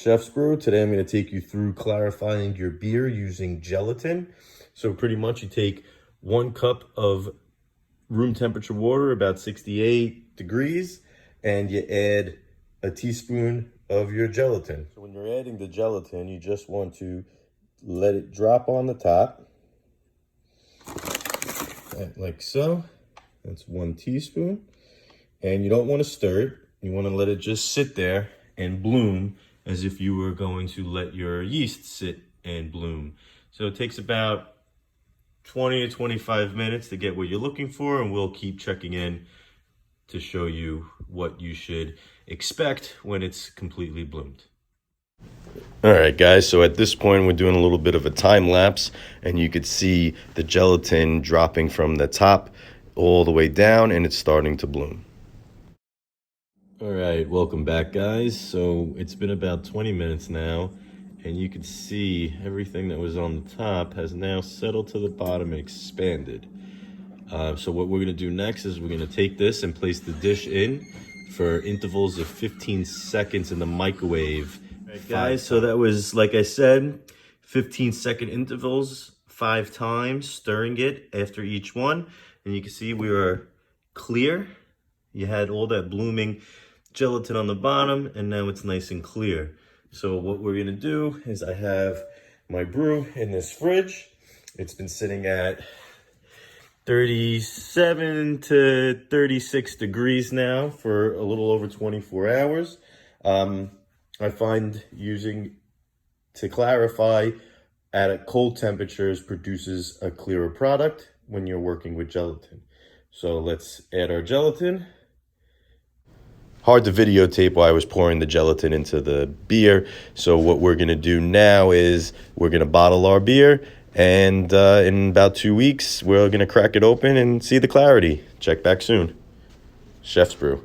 Chef's Brew. Today I'm going to take you through clarifying your beer using gelatin. So pretty much you take 1 cup of room temperature water, about 68 degrees, and you add a teaspoon of your gelatin. So when you're adding the gelatin, you just want to let it drop on the top, like so. That's 1 teaspoon. And you don't want to stir it. You want to let it just sit there and bloom as if you were going to let your yeast sit and bloom. So it takes about 20 to 25 minutes to get what you're looking for, and we'll keep checking in to show you what you should expect when it's completely bloomed. All right, guys, so at this point we're doing a little bit of a time lapse, and you could see the gelatin dropping from the top all the way down, and it's starting to bloom. All right, welcome back, guys. So it's been about 20 minutes now, and you can see everything that was on the top has now settled to the bottom and expanded. So what we're going to do next is we're going to take this and place the dish in for intervals of 15 seconds in the microwave. All right, guys, so that was, like I said, 15-second intervals, 5 times, stirring it after each one. And you can see we were clear. You had all that blooming gelatin on the bottom, and now it's nice and clear. So what we're gonna do is I have my brew in this fridge. It's been sitting at 37 to 36 degrees now for a little over 24 hours. I find using to clarify at cold temperatures produces a clearer product when you're working with gelatin. So let's add our gelatin. Hard to videotape while I was pouring the gelatin into the beer. So what we're going to do now is we're going to bottle our beer, and in about 2 weeks, we're going to crack it open and see the clarity. Check back soon. Chef's Brew.